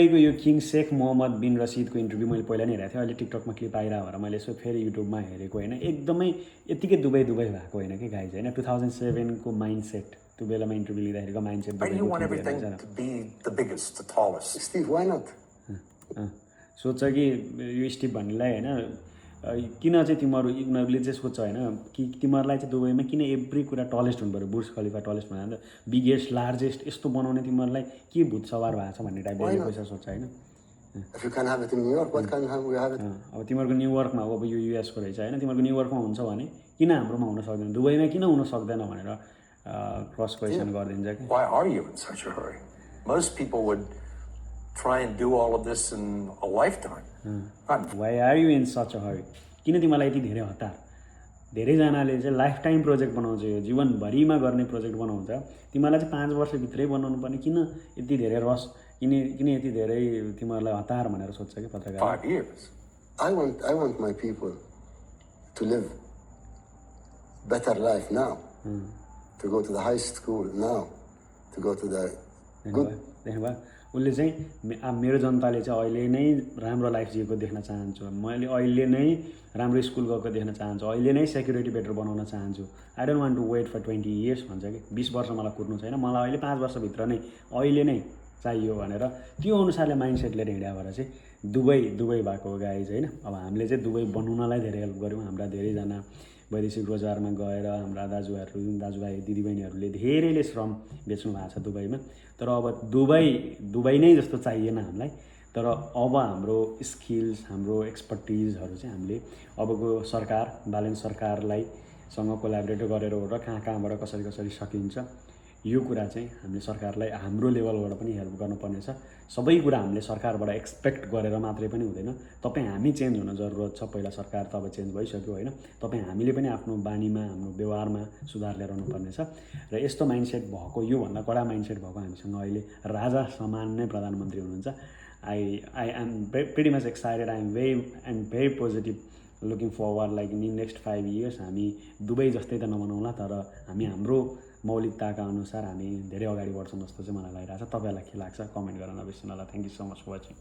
यो किङ शेख मोहम्मद बिन रसिदको इन्टरभ्यू मैले पहिला नै हेरेको थिएँ, अहिले टिकटकमा क्लिप आइरह भएर मैले यसो फेरि युट्युबमा हेरेको होइन। एकदमै यत्तिकै दुबई भएको होइन कि गाइज होइन। 2007को माइन्डसेट, त्यो बेलामा इन्टरभ्यू लिँदाखेरिको mindset Why do you want everything to be the biggest, the tallest? Steve, why not? सोच कि यो स्टिभ भन्नेलाई होइन किन चाहिँ उनीहरूले चाहिँ सोध्छ होइन कि तिमीहरूलाई चाहिँ दुबईमा किन एभ्री कुरा टलेस्ट हुनु पऱ्यो, बुर्ज खलिफा टलेस्ट भनेर त बिगेस्ट लार्जेस्ट यस्तो बनाउने तिमीहरूलाई के भूत सवार भएको छ भन्ने टाइपले पैसा सोध्छ होइन। If you can have it in New York, what can we have it? अब तिमीहरूको न्युयोर्कमा हो, अब यो युएसको रहेछ होइन, तिमीहरूको न्युयोर्कमा हुन्छ भने किन हाम्रोमा हुन सक्दैन, दुबईमा किन हुन सक्दैन भनेर क्रस क्वेसन गरिदिन्छ कि। Why are you in such a hurry? Most people would try and do all of this in a lifetime. Why are you in such a hurry? किन तिमीलाई यति धेरै हतार? धेरैजनाले चाहिँ लाइफ टाइम प्रोजेक्ट बनाउँछ, यो जीवनभरिमा गर्ने प्रोजेक्ट बनाउँछ। तिमीलाई चाहिँ 5 वर्षभित्रै बनाउनु पर्ने किन यति धेरै रस, किन यति धेरै तिमीहरूलाई हतार भनेर सोध्छ कि पत्रकार। 5 years. I want my people to live better life now, to go to the high school now, to go to the good. देख्नुभयो उसले चाहिँ मेरो जनताले चाहिँ अहिले नै राम्रो लाइफ जिएको देख्न चाहन्छु, मैले अहिले नै राम्रो स्कुल गएको देख्न चाहन्छु, अहिले नै सेक्युरिटी बेटर बनाउन चाहन्छु। I don't want to wait for 20 years भन्छ कि 20 वर्ष मलाई कुर्नु छैन, मलाई अहिले 5 वर्षभित्र नै अहिले नै चाहियो भनेर त्यो अनुसारले माइन्डसेटले हिँड्या भएर चाहिँ दुबई भएको गाइज होइन। अब हामीले चाहिँ दुबई बनाउनलाई धेरै हेल्प गऱ्यौँ, हाम्रा धेरैजना वैदेशिक रोजगारमा गएर हाम्रा दाजुभाइ दिदीबहिनीहरूले धेरैले श्रम बेच्नु भएको छ दुबईमा। तर अब दुबई नै जस्तो चाहिएन हामीलाई, तर अब हाम्रो स्किल्स हाम्रो एक्सपर्टिजहरू चाहिँ हामीले अबको सरकार बालेन सरकारलाई सँग कोलाबोरेट गरेर हो र कहाँबाट कसरी सकिन्छ यो कुरा चाहिँ हामीले सरकारलाई हाम्रो लेभलबाट पनि हेल्प गर्नुपर्नेछ। सबै कुरा हामीले सरकारबाट एक्सपेक्ट गरेर मात्रै पनि हुँदैन, तपाईँ हामी चेन्ज हुन जरुरत छ। पहिला सरकार त अब चेन्ज भइसक्यो होइन, तपाईँ हामीले पनि आफ्नो बानीमा हाम्रो व्यवहारमा सुधार ल्याएर आउनुपर्नेछ। र यस्तो माइन्डसेट भएको योभन्दा कडा माइन्डसेट भएको हामीसँग अहिले राजा समान नै प्रधानमन्त्री हुनुहुन्छ। I am pretty much excited. I am very positive looking forward like in the next 5 years हामी दुबई जस्तै त नबनाउला, तर हामी हाम्रो मौलिकताका अनुसार हामी धेरै अगाडि बढ्छौँ जस्तो चाहिँ मलाई लागिरहेको छ। तपाईँहरूलाई के लाग्छ कमेन्ट गर्न नबिर्सनु होला। Thank you so much for watching.